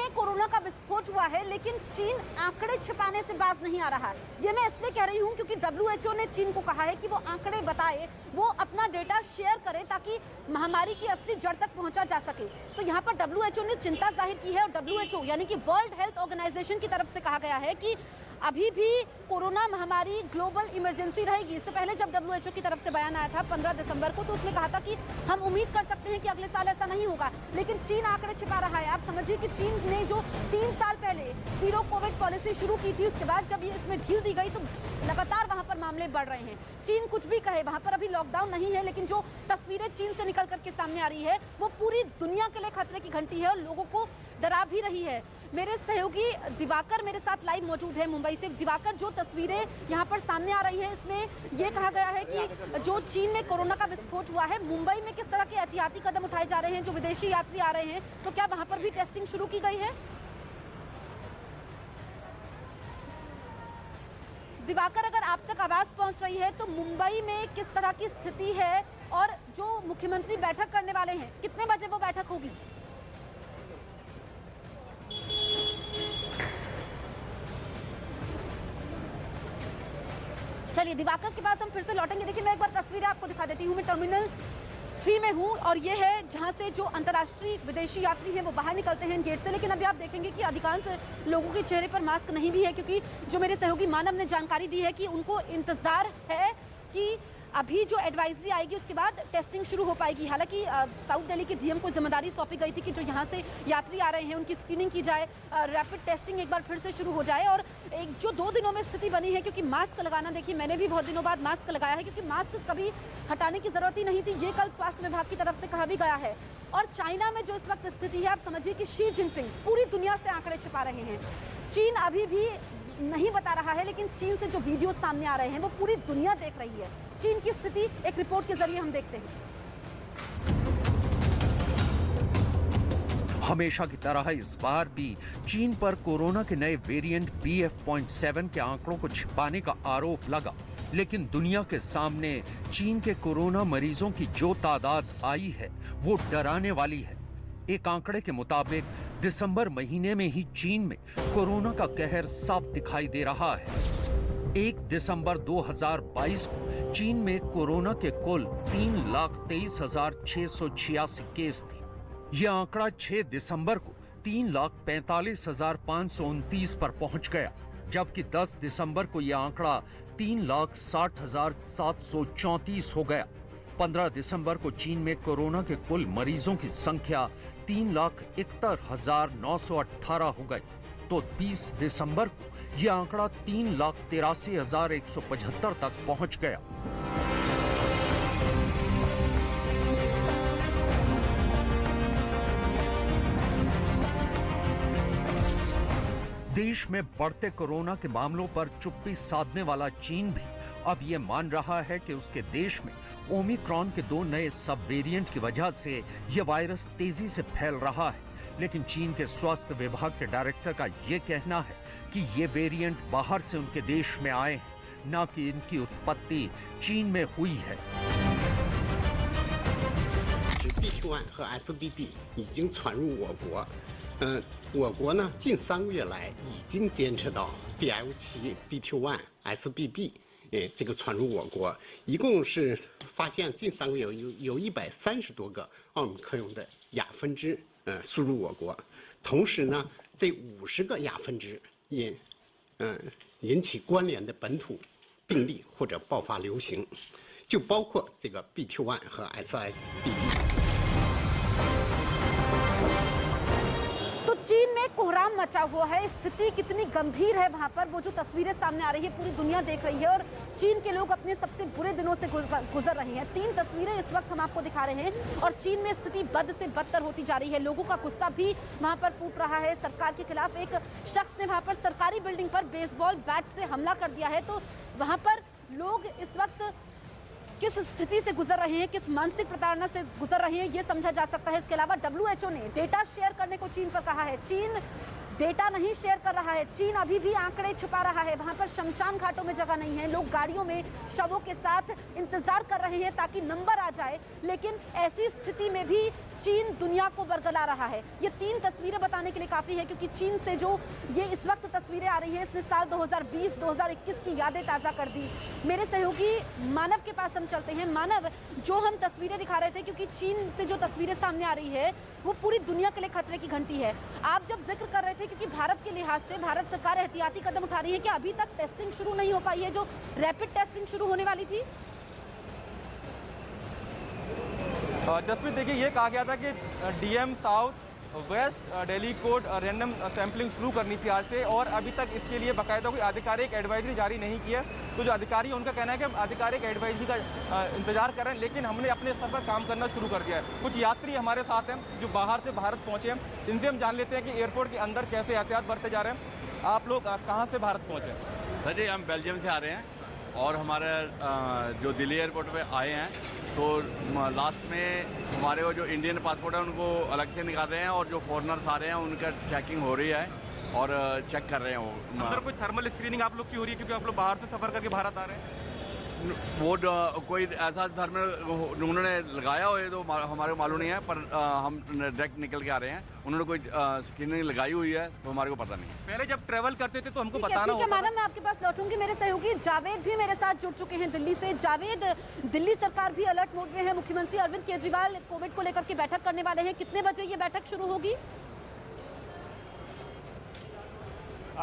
में कोरोना का विस्फोट हुआ है, लेकिन चीन आंकड़े छिपाने से बाज नहीं आ रहा है। ये मैं इसलिए कह रही हूं क्योंकि WHO ने चीन को कहा है कि वो आंकड़े बताए, वो अपना डेटा शेयर करे ताकि महामारी की असली जड़ तक पहुंचा जा सके। तो यहाँ पर WHO ने चिंता जाहिर की है और WHO यानी कि वर्ल्ड हेल्थ ऑर्गेनाइजेशन की तरफ से कहा गया है कि अभी भी कोरोना महामारी ग्लोबल इमरजेंसी रहेगी। इससे पहले जब WHO की तरफ से बयान आया था 15 दिसंबर को, तो उसने कहा था कि हम उम्मीद कर सकते हैं कि अगले साल ऐसा नहीं होगा, लेकिन चीन आंकड़े छिपा रहा है। आप समझिए कि चीन ने जो 3 साल पहले जीरो कोविड पॉलिसी शुरू की थी, उसके बाद जब ये इसमें ढील दी गई तो लगातार वहां पर मामले बढ़ रहे हैं। चीन कुछ भी कहे, वहां पर अभी लॉकडाउन नहीं है, लेकिन जो तस्वीरें चीन से निकल करके सामने आ रही है वो पूरी दुनिया के लिए खतरे की घंटी है और लोगों को डरा भी रही है। मेरे सहयोगी दिवाकर मेरे साथ लाइव मौजूद है मुंबई से। दिवाकर, जो तस्वीरें यहाँ पर सामने आ रही है, इसमें ये कहा गया है कि जो चीन में कोरोना का विस्फोट हुआ है, मुंबई में किस तरह के एहतियाती कदम उठाए जा रहे हैं? जो विदेशी यात्री आ रहे हैं, तो क्या वहां पर भी टेस्टिंग शुरू की गई है? दिवाकर, अगर आप तक आवाज पहुंच रही है तो मुंबई में किस तरह की स्थिति है और जो मुख्यमंत्री बैठक करने वाले हैं, कितने बजे वो बैठक होगी? चलिए, दिवाकर के पास हम फिर से लौटेंगे। देखिए, मैं एक बार तस्वीरें आपको दिखा देती हूँ। मैं टर्मिनल 3 में हूँ और ये है जहाँ से जो अंतर्राष्ट्रीय विदेशी यात्री हैं वो बाहर निकलते हैं गेट से। लेकिन अभी आप देखेंगे कि अधिकांश लोगों के चेहरे पर मास्क नहीं भी है, क्योंकि जो मेरे सहयोगी मानव ने जानकारी दी है कि उनको इंतजार है कि अभी जो एडवाइजरी आएगी उसके बाद टेस्टिंग शुरू हो पाएगी। हालांकि साउथ दिल्ली के डीएम को जिम्मेदारी सौंपी गई थी कि जो यहाँ से यात्री आ रहे हैं उनकी स्क्रीनिंग की जाए, रैपिड टेस्टिंग एक बार फिर से शुरू हो जाए। और एक जो 2 दिनों में स्थिति बनी है, क्योंकि मास्क लगाना, देखिए मैंने भी बहुत दिनों बाद मास्क लगाया है, क्योंकि मास्क कभी हटाने की जरूरत ही नहीं थी, ये कल स्वास्थ्य विभाग की तरफ से कहा भी गया है। और चाइना में जो इस वक्त स्थिति है, आप समझिए कि शी जिनपिंग पूरी दुनिया से आंकड़े छिपा रहे हैं। चीन अभी भी नहीं बता रहा है, लेकिन चीन से जो वीडियो सामने आ रहे हैं वो पूरी दुनिया देख रही है। चीन की स्थिति एक रिपोर्ट के जरिए हम देखते हैं। हमेशा की तरह इस बार भी चीन पर कोरोना के नए वेरिएंट BF.7 के आंकड़ों को छिपाने का आरोप लगा, लेकिन दुनिया के सामने चीन के कोरोना मरीजों की जो तादाद आई है वो डराने वाली है। एक आंकड़े के मुताबिक दिसंबर महीने में ही चीन में कोरोना का कहर साफ दिखाई दे रहा है। 1 दिसंबर 2022 को चीन में कोरोना के कुल 3,23,686 केस थे। यह आंकड़ा 6 दिसंबर को 3,45,529 पर पहुंच गया, जबकि 10 दिसंबर को यह आंकड़ा 3,60,734 हो गया। 15 दिसंबर को चीन में कोरोना के कुल मरीजों की संख्या 3,71,918 हो गई, तो 20 दिसंबर को यह आंकड़ा 3,83,175 तक पहुंच गया। देश में बढ़ते कोरोना के मामलों पर चुप्पी साधने वाला चीन भी अब ये मान रहा है कि उसके देश में ओमिक्रॉन के 2 नए सब वेरिएंट की वजह से यह वायरस तेजी से फैल रहा है। लेकिन चीन के स्वास्थ्य विभाग के डायरेक्टर का यह कहना है कि ये वेरिएंट बाहर से उनके देश में आए हैं, न कि इनकी उत्पत्ति चीन में हुई है। BQ.1 和 SBB 已经传入我国，我国呢近3个月来已经监测到 BF.7、BQ.1、SBB 这个传入我国，一共是发现近3个月有130多个奥密克戎的亚分支输入我国，同时呢这50个亚分支引起关联的本土病例或者爆发流行，就包括这个 BQ.1 和 SSBB。 तो चीन में कोहराम मचा हुआ है। स्थिति कितनी गंभीर है वहां पर, वो जो तस्वीरें सामने आ रही है पूरी दुनिया देख रही है और चीन के लोग अपने सबसे बुरे दिनों से गुजर रहे हैं। 3 तस्वीरें इस वक्त हम आपको दिखा रहे हैं और चीन में स्थिति बद से बदतर होती जा रही है। लोगों का गुस्सा भी वहां पर फूट रहा है सरकार के खिलाफ। एक शख्स ने वहां पर सरकारी बिल्डिंग पर बेसबॉल बैट से हमला कर दिया है। तो वहां पर लोग इस वक्त किस स्थिति से गुजर रहे हैं, किस मानसिक प्रताड़ना से गुजर रहे हैं, ये समझा जा सकता है। इसके अलावा WHO ने डेटा शेयर करने को चीन पर कहा है। चीन डेटा नहीं शेयर कर रहा है, चीन अभी भी आंकड़े छुपा रहा है। वहां पर शमशान घाटों में जगह नहीं है, लोग गाड़ियों में शवों के साथ इंतजार कर रहे हैं ताकि नंबर आ जाए। लेकिन ऐसी स्थिति में भी चीन दुनिया को बरगला रहा है। ये 3 तस्वीरें बताने के लिए काफ़ी है, क्योंकि चीन से जो ये इस वक्त तस्वीरें आ रही है, इसने साल 2020-2021 की यादें ताज़ा कर दी। मेरे सहयोगी मानव के पास हम चलते हैं। मानव, जो हम तस्वीरें दिखा रहे थे, क्योंकि चीन से जो तस्वीरें सामने आ रही है वो पूरी दुनिया के लिए खतरे की घंटी है। आप जब जिक्र कर रहे थे, क्योंकि भारत के लिहाज से भारत सरकार एहतियाती कदम उठा रही है कि अभी तक टेस्टिंग शुरू नहीं हो पाई है, जो रैपिड टेस्टिंग शुरू होने वाली थी। जसप्रीत, देखिए, ये कहा गया था कि DM south west Delhi code random sampling शुरू करनी थी आज से, और अभी तक इसके लिए बाकायदा कोई आधिकारिक एडवाइजरी जारी नहीं की है। तो जो अधिकारी है उनका कहना है कि हम आधिकारिक एडवाइजरी का इंतजार कर रहे हैं, लेकिन हमने अपने स्तर पर काम करना शुरू कर दिया है। कुछ यात्री हमारे साथ हैं जो बाहर से भारत पहुँचे हैं, इनसे हम जान लेते हैं कि एयरपोर्ट के अंदर कैसे एहतियात बरते जा रहे हैं। आप लोग कहाँ से भारत पहुँचे? सर जी, हम बेल्जियम से आ रहे हैं और हमारे जो दिल्ली एयरपोर्ट पे आए हैं, तो लास्ट में हमारे वो जो इंडियन पासपोर्ट है उनको अलग से निकाल रहे हैं, और जो फॉरेनर्स आ रहे हैं उनका चेकिंग हो रही है और चेक कर रहे हैं वो। अंदर कोई थर्मल स्क्रीनिंग आप लोग की हो रही है, क्योंकि आप लोग बाहर से सफ़र करके भारत आ रहे हैं? वो कोई ऐसा थर्मल उन्होंने लगाया हो तो हमारे को मालूम नहीं है, पर हम डायरेक्ट निकल के आ रहे हैं। उन्होंने कोई स्क्रीनिंग लगाई हुई है तो हमारे को पता नहीं। पहले जब ट्रैवल करते थे तो हमको बताना ठीक है होता था। मानव, मैं आपके पास लौटूंगी। मेरे सहयोगी जावेद भी मेरे साथ जुड़ चुके हैं दिल्ली से। जावेद, दिल्ली सरकार भी अलर्ट मोड में है। मुख्यमंत्री अरविंद केजरीवाल कोविड को लेकर के बैठक करने वाले हैं। कितने बजे ये बैठक शुरू होगी?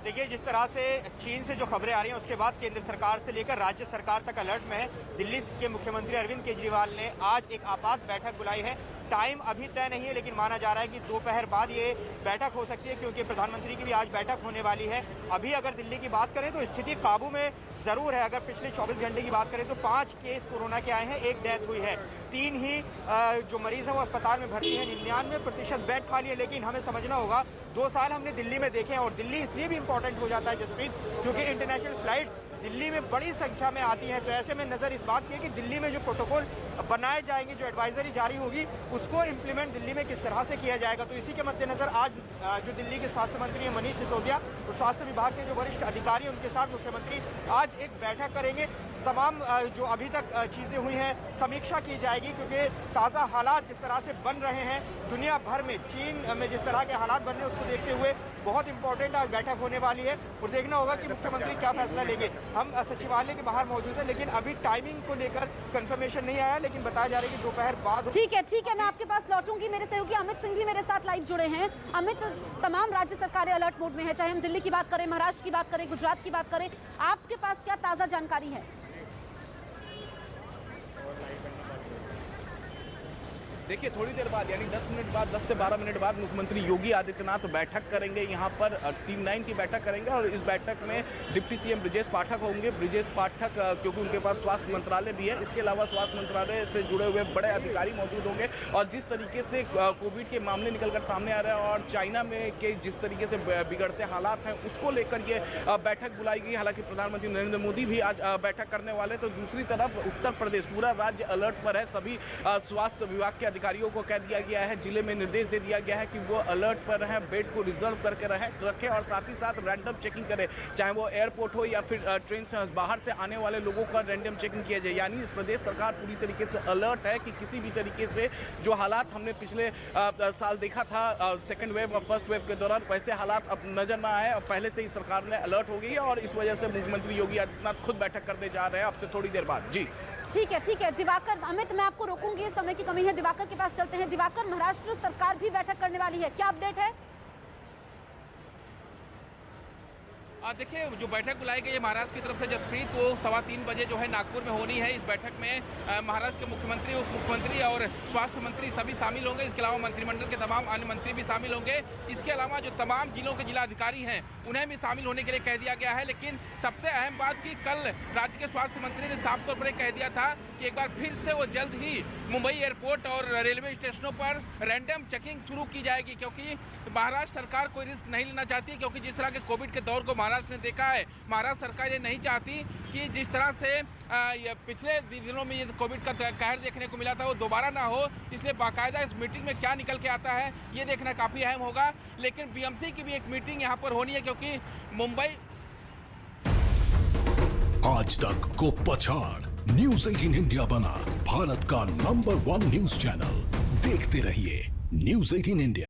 देखिए, जिस तरह से चीन से जो खबरें आ रही हैं उसके बाद केंद्र सरकार से लेकर राज्य सरकार तक अलर्ट में है। दिल्ली के मुख्यमंत्री अरविंद केजरीवाल ने आज एक आपात बैठक बुलाई है। टाइम अभी तय नहीं है, लेकिन माना जा रहा है कि दोपहर बाद ये बैठक हो सकती है, क्योंकि प्रधानमंत्री की भी आज बैठक होने वाली है। अभी अगर दिल्ली की बात करें तो स्थिति काबू में जरूर है। अगर पिछले 24 घंटे की बात करें तो 5 केस कोरोना के आए हैं, 1 डेथ हुई है। 3 ही जो मरीज हैं वो अस्पताल में भर्ती हैं। 99% बेड खाली है। लेकिन हमें समझना होगा, 2 साल हमने दिल्ली में देखे हैं, और दिल्ली इसलिए भी इंपॉर्टेंट हो जाता है जसप्रीत, क्योंकि इंटरनेशनल फ्लाइट्स दिल्ली में बड़ी संख्या में आती हैं। तो ऐसे में नज़र इस बात की है कि दिल्ली में जो प्रोटोकॉल बनाए जाएंगे, जो एडवाइजरी जारी होगी, उसको इम्प्लीमेंट दिल्ली में किस तरह से किया जाएगा। तो इसी के मद्देनजर आज जो दिल्ली के स्वास्थ्य मंत्री हैं मनीष सिसोदिया, और स्वास्थ्य विभाग के जो वरिष्ठ अधिकारी हैं उनके साथ मुख्यमंत्री आज एक बैठक करेंगे। तमाम जो अभी तक चीज़ें हुई हैं समीक्षा की जाएगी, क्योंकि ताज़ा हालात जिस तरह से बन रहे हैं दुनिया भर में, चीन में जिस तरह के हालात बन रहे हैं उसको देखते हुए बहुत इंपॉर्टेंट आज बैठक होने वाली है, और देखना होगा कि मुख्यमंत्री क्या फैसला लेंगे। हम सचिवालय के बाहर मौजूद हैं, लेकिन अभी टाइमिंग को लेकर कंफर्मेशन नहीं आया, लेकिन बताया जा रहा है कि दोपहर बाद। ठीक है, मैं आपके पास लौटूंगी। मेरे सहयोगी अमित सिंह भी मेरे साथ लाइव जुड़े हैं। अमित, तमाम राज्य सरकारें अलर्ट मोड में है, चाहे हम दिल्ली की बात करें, महाराष्ट्र की बात करें, गुजरात की बात करें। आपके पास क्या ताज़ा जानकारी है? देखिए, थोड़ी देर बाद यानी 10 मिनट बाद, 10 से 12 मिनट बाद मुख्यमंत्री योगी आदित्यनाथ बैठक करेंगे। यहाँ पर टीम 9 की बैठक करेंगे, और इस बैठक में डिप्टी सीएम ब्रिजेश पाठक होंगे। ब्रिजेश पाठक क्योंकि उनके पास स्वास्थ्य मंत्रालय भी है, इसके अलावा स्वास्थ्य मंत्रालय से जुड़े हुए बड़े अधिकारी मौजूद होंगे। और जिस तरीके से कोविड के मामले निकलकर सामने आ रहे हैं और चाइना में के जिस तरीके से बिगड़ते हालात हैं, उसको लेकर ये बैठक बुलाई गई। हालांकि प्रधानमंत्री नरेंद्र मोदी भी आज बैठक करने वाले। तो दूसरी तरफ उत्तर प्रदेश पूरा राज्य अलर्ट पर है। सभी स्वास्थ्य विभाग के अधिकारियों को कह दिया गया है, जिले में निर्देश दे दिया गया है कि वो अलर्ट पर रहें, बेड को रिजर्व करके रखें, और साथ ही साथ रैंडम चेकिंग करें, चाहे वो एयरपोर्ट हो या फिर ट्रेन से बाहर से आने वाले लोगों का रैंडम चेकिंग किया जाए। यानी प्रदेश सरकार पूरी तरीके से अलर्ट है कि किसी भी तरीके से जो हालात हमने पिछले साल देखा था सेकेंड वेव और फर्स्ट वेव के दौरान, वैसे हालात अब नजर ना आए। अब पहले से ही सरकार ने अलर्ट हो गई है, और इस वजह से मुख्यमंत्री योगी आदित्यनाथ खुद बैठक करने जा रहे हैं अब से थोड़ी देर बाद। जी ठीक है दिवाकर। अमित, मैं आपको रोकूंगी, समय की कमी है। दिवाकर के पास चलते हैं। दिवाकर, महाराष्ट्र सरकार भी बैठक करने वाली है, क्या अपडेट है? देखिए, जो बैठक बुलाई गई है महाराष्ट्र की तरफ से जसप्रीत, वो 3:15 बजे जो है नागपुर में होनी है। इस बैठक में महाराष्ट्र के मुख्यमंत्री, उप मुख्यमंत्री और स्वास्थ्य मंत्री सभी शामिल होंगे। इसके अलावा मंत्रिमंडल के तमाम अन्य मंत्री भी शामिल होंगे। इसके अलावा जो तमाम जिलों के जिलाधिकारी हैं उन्हें भी शामिल होने के लिए कह दिया गया है। लेकिन सबसे अहम बात कि कल राज्य के स्वास्थ्य मंत्री ने साफ तौर पर कह दिया था कि एक बार फिर से वो जल्द ही मुंबई एयरपोर्ट और रेलवे स्टेशनों पर रैंडम चेकिंग शुरू की जाएगी, क्योंकि महाराष्ट्र सरकार कोई रिस्क नहीं लेना चाहती। क्योंकि जिस तरह के कोविड के दौर को महाराष्ट्र ने देखा है, महाराष्ट्र सरकार ये नहीं चाहती कि जिस तरह से पिछले दिनों में ये कोविड का कहर देखने को मिला था वो दोबारा ना हो। इसलिए बाकायदा इस मीटिंग में क्या निकल के आता है ये देखना काफ़ी अहम होगा। लेकिन बीएमसी की भी एक मीटिंग यहाँ पर होनी है, क्योंकि मुंबई आज तक को पछाड़ न्यूज़ 18 इंडिया बना भारत का नंबर 1 न्यूज़ चैनल। देखते रहिए News 18 इंडिया।